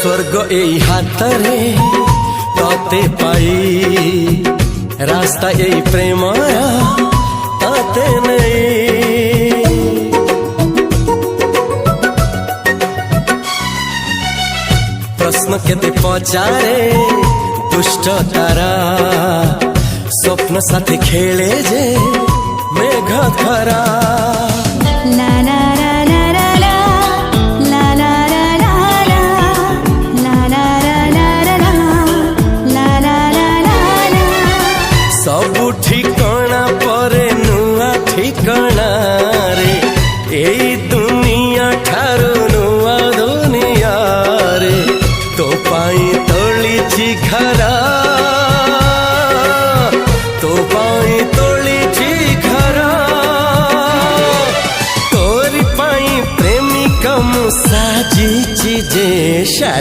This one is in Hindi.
स्वर्ग एई हातरे तते पाई रास्ता एई प्रेमया तते नहीं। प्रश्न केते पचारे दुष्ट तारा स्वप्न साथी खेले जे मेघ खरा। ला ला ला ला ला ला ला ला ला ला ला ला ला ला। सबु ठिकाना परे नुआ ठिकाना रे एई दुनिया ठारू नुआ दुनिया रे। तो पाई तोलिछि घरा तो पाई तोलिछि घरा तोरी पाई प्रेमिका मु साजिछि जे।